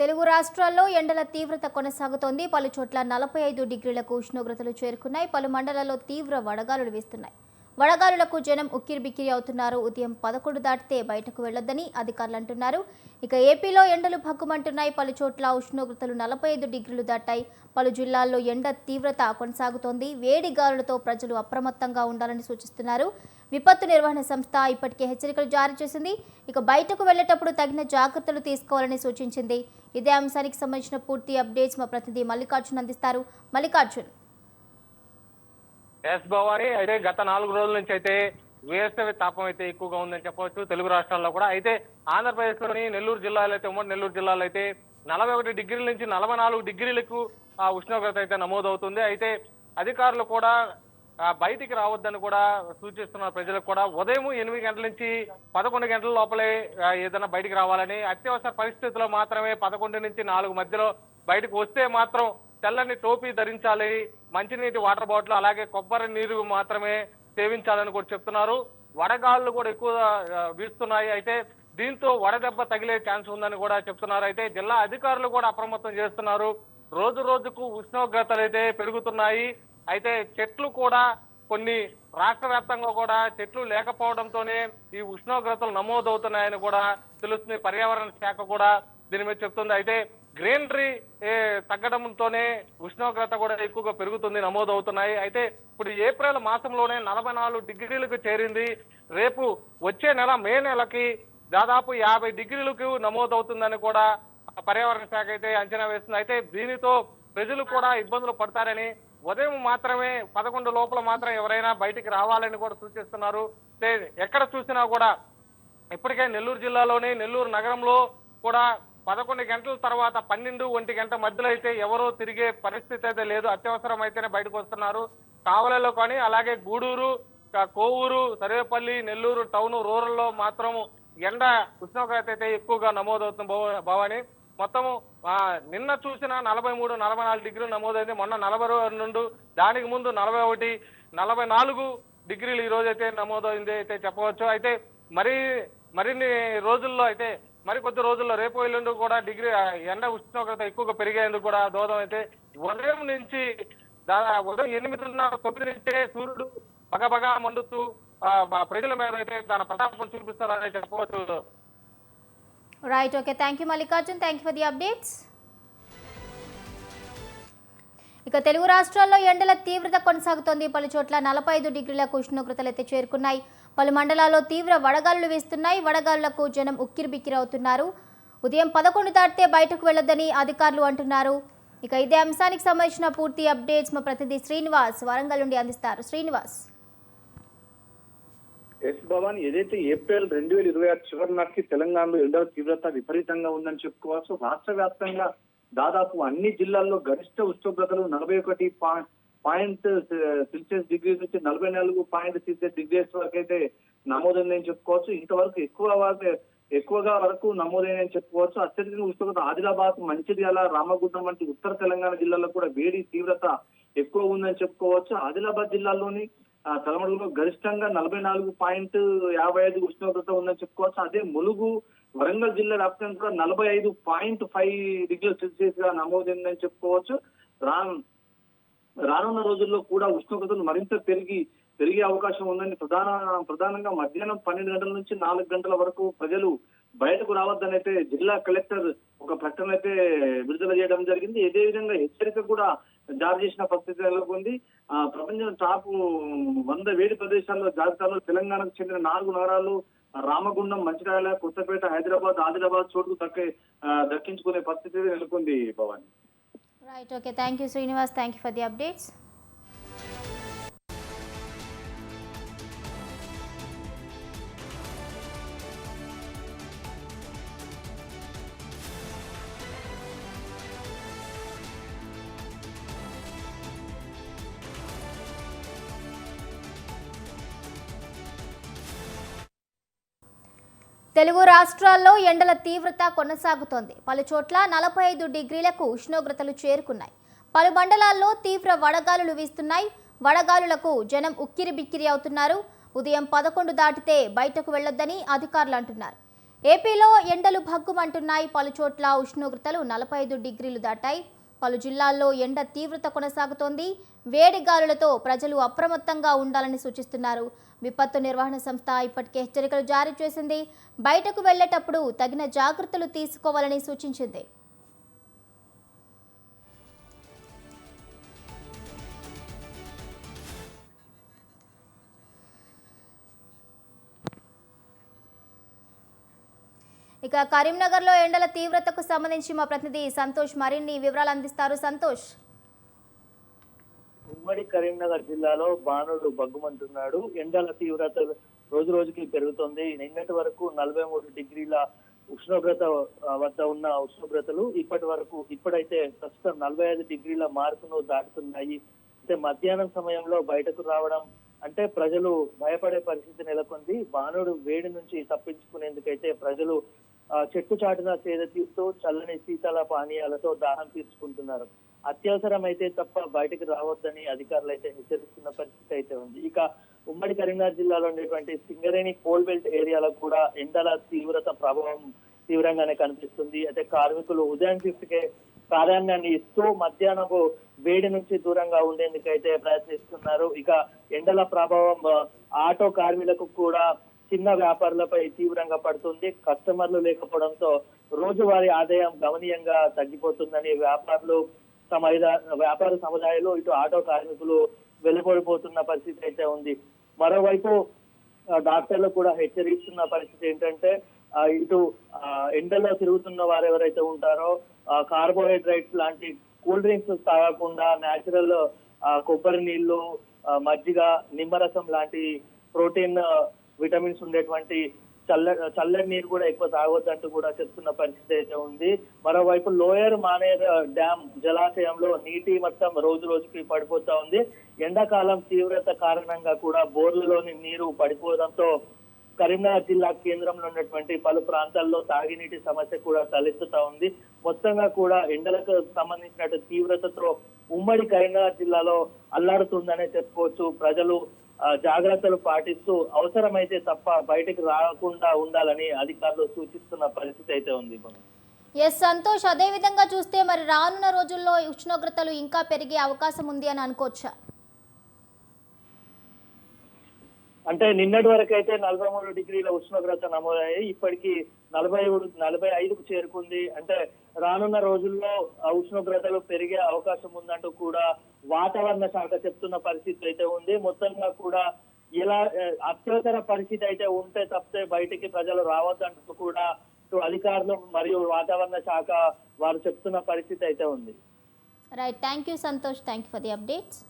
తెలుగు రాష్ట్రాల్లో ఎండల తీవ్రత కొనసాగుతోంది. పలు చోట్ల 45 డిగ్రీలకు ఉష్ణోగ్రతలు చేరుకున్నాయి. పలు మండలాల్లో తీవ్ర వడగాలులు వీస్తున్నాయి. వడగాలులకు జనం ఉక్కిరిబిక్కిరి అవుతున్నారు. ఉదయం 11 దాటితే బయటకు వెళ్లొద్దని అధికారులు అంటున్నారు. ఇక ఏపీలో ఎండలు భగ్గుమంటున్నాయి. పలు చోట్ల ఉష్ణోగ్రతలు 45 డిగ్రీలు దాటాయి. పలు జిల్లాల్లో ఎండ తీవ్రత కొనసాగుతోంది. వేడి గాలులతో ప్రజలు అప్రమత్తంగా ఉండాలని సూచిస్తున్నారు. విపత్తు నిర్వహణ సంస్థ ఇప్పటికే హెచ్చరికలు జారీ చేసింది. ఇక బయటకు వెళ్లేటప్పుడు తగిన జాగ్రత్తలు తీసుకోవాలని సూచించింది. ఇదే అంశానికి సంబంధించిన పూర్తి అప్డేట్స్ మా ప్రతినిధి మల్లికార్జున్ అందిస్తారు. మల్లికార్జున్. ఎస్ భవాని, అయితే గత 4 రోజుల నుంచి అయితే వేసవి తాపం అయితే ఎక్కువగా ఉందని చెప్పవచ్చు తెలుగు రాష్ట్రాల్లో కూడా. అయితే ఆంధ్రప్రదేశ్ లోని నెల్లూరు జిల్లాలో అయితే ఉమ్మడి నెల్లూరు జిల్లాలో అయితే 41 డిగ్రీల నుంచి 44 డిగ్రీలకు ఆ ఉష్ణోగ్రత అయితే నమోదవుతుంది. అయితే అధికారులు కూడా బయటికి రావద్దని కూడా సూచిస్తున్నారు. ప్రజలకు కూడా ఉదయం 8 గంటల నుంచి 11 గంటల లోపలే ఏదైనా బయటికి రావాలని, అత్యవసర పరిస్థితుల్లో మాత్రమే 11 నుంచి 4 మధ్యలో బయటకు వస్తే మాత్రం తెల్లని టోపీ ధరించాలి, మంచినీటి వాటర్ బాటిల్ అలాగే కొబ్బరి నీరు మాత్రమే సేవించాలని కూడా చెప్తున్నారు. వడగాళ్ళు కూడా ఎక్కువ వీస్తున్నాయి. అయితే దీంతో వడదెబ్బ తగిలే ఛాన్స్ ఉందని కూడా చెప్తున్నారు. అయితే జిల్లా అధికారులు కూడా అప్రమత్తం చేస్తున్నారు. రోజు రోజుకు ఉష్ణోగ్రతలు అయితే పెరుగుతున్నాయి. అయితే చెట్లు కూడా కొన్ని రాష్ట్ర వ్యాప్తంగా కూడా చెట్లు లేకపోవడంతోనే ఈ ఉష్ణోగ్రతలు నమోదవుతున్నాయని కూడా తెలుస్తుంది. పర్యావరణ శాఖ కూడా దీని మీద చెప్తుంది. అయితే గ్రీనరీ తగ్గడంతోనే ఉష్ణోగ్రత కూడా ఎక్కువగా పెరుగుతుంది, నమోదవుతున్నాయి. అయితే ఇప్పుడు ఏప్రిల్ మాసంలోనే 44 డిగ్రీలకు చేరింది. రేపు వచ్చే నెల మే నెలకి దాదాపు 50 డిగ్రీలకు నమోదవుతుందని కూడా పర్యావరణ శాఖ అయితే అంచనా వేస్తుంది. అయితే దీనితో ప్రజలు కూడా ఇబ్బందులు పడతారని, ఉదయం మాత్రమే 11 లోపల మాత్రం ఎవరైనా బయటికి రావాలని కూడా సూచిస్తున్నారు. ఎక్కడ చూసినా కూడా ఇప్పటికే నెల్లూరు జిల్లాలోని నెల్లూరు నగరంలో కూడా 11 గంటల తర్వాత 12, 1 గంట మధ్యలో అయితే ఎవరో తిరిగే పరిస్థితి అయితే లేదు. అత్యవసరం అయితేనే బయటకు వస్తున్నారు. కావలలో కానీ అలాగే గూడూరు, కోవూరు, సర్వేపల్లి, నెల్లూరు టౌన్, రూరల్లో మాత్రం ఎండ ఉష్ణోగ్రత అయితే ఎక్కువగా నమోదవుతుంది భవాని. మొత్తము నిన్న చూసిన 43, 44 డిగ్రీలు నమోదైంది. మొన్న 42, దానికి ముందు 41, 44 డిగ్రీలు ఈ రోజు అయితే నమోదైంది అయితే చెప్పవచ్చు. అయితే మరిన్ని రోజుల్లో అయితే కొద్ది రోజుల్లో రేపు ఎల్లుండి కూడా ఎండ ఉష్ణోగ్రత ఎక్కువగా పెరిగేందుకు కూడా దోహదం అయితే ఉదయం నుంచి ఉదయం 8:30, 9 నుంచే సూర్యుడు బగబగా మండుతూ ప్రజల మీద అయితే తన ప్రతాపం చూపిస్తారని చెప్పవచ్చు. Right, okay, thank you Mallikarjun, thank you for the updates. ఇక తెలుగు రాష్ట్రాల్లో ఎండల తీవ్రత కొనసాగుతోంది. పలు చోట్ల 45 డిగ్రీలకు ఉష్ణోగ్రతలు అయితే చేరుకున్నాయి. పలు మండలాల్లో తీవ్ర వడగాలులు వీస్తున్నాయి. వడగాలులకు జనం ఉక్కిరిబిక్కిరి అవుతున్నారు. ఉదయం 11 దాటితే బయటకు వెళ్లొద్దని అధికారులు అంటున్నారు. ఇక ఇదే అంశానికి సంబంధించిన పూర్తి అప్డేట్స్ మా ప్రతినిధి శ్రీనివాస్ వరంగల్ నుండి అందిస్తారు. శ్రీనివాస్. ఎస్ భవన్, ఏదైతే ఏప్రిల్ 2026 చివరి నాటికి తెలంగాణలో ఎండల తీవ్రత విపరీతంగా ఉందని చెప్పుకోవచ్చు. రాష్ట్ర వ్యాప్తంగా దాదాపు అన్ని జిల్లాల్లో గరిష్ట ఉష్ణోగ్రతలు 41.0 డిగ్రీ నుంచి 44.0 డిగ్రీస్ వరకు అయితే నమోదైందని చెప్పుకోవచ్చు. ఇంతవరకు ఎక్కువగా వరకు నమోదైందని చెప్పుకోవచ్చు. అత్యధిక ఉష్ణోగ్రత ఆదిలాబాద్, మంచిర్యాల, రామగుండం వంటి ఉత్తర తెలంగాణ జిల్లాల్లో కూడా వేడి తీవ్రత ఎక్కువ ఉందని చెప్పుకోవచ్చు. ఆదిలాబాద్ జిల్లాలోని తలమడుగులో గరిష్టంగా 44.55 ఉష్ణోగ్రత ఉందని చెప్పుకోవచ్చు. అదే ములుగు, వరంగల్ జిల్లా వ్యాప్తంగా కూడా 45.5 డిగ్రీల సెల్సియస్ గా నమోదైందని చెప్పుకోవచ్చు. రానున్న రోజుల్లో కూడా ఉష్ణోగ్రతలు మరింత పెరిగే అవకాశం ఉందని ప్రధానంగా మధ్యాహ్నం 12 గంటల నుంచి 4 గంటల వరకు ప్రజలు బయటకు రావద్దని అయితే జిల్లా కలెక్టర్ ఒక ప్రకటన అయితే విడుదల చేయడం జరిగింది. ఇదే విధంగా హెచ్చరిక కూడా జారీ చేసిన పరిస్థితి నెలకొంది. ప్రపంచం టాప్ 100 వేడి ప్రదేశాల్లో జాబితాలో తెలంగాణకు చెందిన 4 నగరాలు రామగుండం, మంచిర్యాల, కొత్తపేట, హైదరాబాద్, ఆదిలాబాద్ చోటు దక్కించుకునే పరిస్థితి నెలకొంది Bhavani. Right, okay, thank you Srinivas, thank you for the updates. Telugu రాష్ట్రాల్లో ఎండల తీవ్రత కొనసాగుతోంది. పలు చోట్ల 45 డిగ్రీలకు ఉష్ణోగ్రతలు చేరుకున్నాయి. పలు మండలాల్లో తీవ్ర వడగాలులు వీస్తున్నాయి. వడగాలులకు జనం ఉక్కిరిబిక్కిరి అవుతున్నారు. ఉదయం 11 దాటితే బయటకు వెళ్లొద్దని అధికారులు అంటున్నారు. ఏపీలో ఎండలు భగ్గుమంటున్నాయి. పలు చోట్ల ఉష్ణోగ్రతలు 45 డిగ్రీలు దాటాయి. పలు జిల్లాల్లో ఎండ తీవ్రత కొనసాగుతోంది. వేడి గాలులతో ప్రజలు అప్రమత్తంగా ఉండాలని సూచిస్తున్నారు. విపత్తు నిర్వహణ సంస్థ ఇప్పటికే హెచ్చరికలు జారీ చేసింది. బయటకు వెళ్లేటప్పుడు తగిన జాగ్రత్తలు తీసుకోవాలని సూచించింది. ఇక కరీంనగర్లో ఎండల తీవ్రతకు సంబంధించి మా ప్రతినిధి సంతోష్ మరిన్ని వివరాలు అందిస్తారు. సంతోష్. ఉమ్మడి కరీంనగర్ జిల్లాలో బాణుడు బగ్గుమంటున్నాడు. ఎండల తీవ్రత రోజు రోజుకి పెరుగుతోంది. నిన్నటి వరకు 43 డిగ్రీల ఉష్ణోగ్రత వద్ద ఉన్న ఉష్ణోగ్రతలు ఇప్పుడైతే ప్రస్తుతం 45 డిగ్రీల మార్కును దాటుతున్నాయి. అంటే మధ్యాహ్నం సమయంలో బయటకు రావడం అంటే ప్రజలు భయపడే పరిస్థితి నెలకొంది. బాణుడు వేడి నుంచి తప్పించుకునేందుకైతే ప్రజలు చెట్టు చాటున సేద తీస్తూ చల్లని శీతల పానీయాలతో దాహం తీర్చుకుంటున్నారు. అత్యవసరం అయితే తప్ప బయటకు రావద్దని అధికారులు అయితే హెచ్చరిస్తున్న పరిస్థితి అయితే ఉంది. ఇక ఉమ్మడి కరీంనగర్ జిల్లాలో ఉండేటువంటి సింగరేణి కోల్ బెల్ట్ ఏరియాలో కూడా ఎండల తీవ్రత ప్రభావం తీవ్రంగానే కనిపిస్తుంది. అయితే కార్మికులు ఉదయం షిఫ్ట్కే ప్రాధాన్యాన్ని ఇస్తూ మధ్యాహ్నపు వేడి నుంచి దూరంగా ఉండేందుకైతే ప్రయత్నిస్తున్నారు. ఇక ఎండల ప్రభావం ఆటో కార్మికులకు కూడా చిన్న వ్యాపారులపై తీవ్రంగా పడుతుంది. కస్టమర్లు లేకపోవడంతో రోజువారీ ఆదాయం గణనీయంగా తగ్గిపోతుందని వ్యాపార సముదాయాలు ఇటు ఆటో కార్మికులు వెలువడిపోతున్న పరిస్థితి అయితే ఉంది. మరోవైపు డాక్టర్లు కూడా హెచ్చరిస్తున్న పరిస్థితి ఏంటంటే ఇటు ఎండలో తిరుగుతున్న వారు ఎవరైతే ఉంటారో కార్బోహైడ్రేట్స్ లాంటి కూల్ డ్రింక్స్ తాగకుండా న్యాచురల్ కొబ్బరి నీళ్లు, మజ్జిగ, నిమ్మరసం లాంటి ప్రోటీన్, విటమిన్స్ ఉండేటువంటి చల్లటి నీరు కూడా ఎక్కువ తాగొద్దంటూ కూడా చెప్తున్న పరిస్థితి అయితే ఉంది. మరోవైపు లోయర్ మానేర్ డ్యామ్ జలాశయంలో నీటి మట్టం రోజు రోజుకి పడిపోతా ఉంది. ఎండాకాలం తీవ్రత కారణంగా కూడా బోర్లలోని నీరు పడిపోవడంతో కరీంనగర్ జిల్లా కేంద్రంలో ఉన్నటువంటి పలు ప్రాంతాల్లో తాగినీటి సమస్య కూడా తలెత్తుతా ఉంది. మొత్తంగా కూడా ఎండలకు సంబంధించిన తీవ్రతతో ఉమ్మడి కరీంనగర్ జిల్లాలో అల్లాడుతుందనే చెప్పుకోవచ్చు. ప్రజలు జాగ్రత్తలు పాటిస్తూ అవసరమైతే తప్ప బయటకు రాకుండా ఉండాలని అధికారులు సూచిస్తున్న పరిస్థితి అయితే ఉంది. సంతోష్, అదే విధంగా చూస్తే మరి రానున్న రోజుల్లో ఉష్ణోగ్రతలు ఇంకా పెరిగే అవకాశం ఉంది అని అనుకోవచ్చా? అంటే నిన్నటి వరకు అయితే 43 డిగ్రీల ఉష్ణోగ్రత నమోదయ్యాయి. ఇప్పటికీ 45కు చేరుకుంది. అంటే రానున్న రోజుల్లో ఉష్ణోగ్రతలు పెరిగే అవకాశం ఉందంటూ కూడా వాతావరణ శాఖ చెప్తున్న పరిస్థితి అయితే ఉంది. మొత్తంగా కూడా ఇలా అత్యవసర పరిస్థితి అయితే ఉంటే తప్పితే బయటికి ప్రజలు రావద్దంటూ కూడా అధికారులు మరియు వాతావరణ శాఖ వారు చెప్తున్న పరిస్థితి అయితే ఉంది. Right, thank you Santosh, thank you for the updates.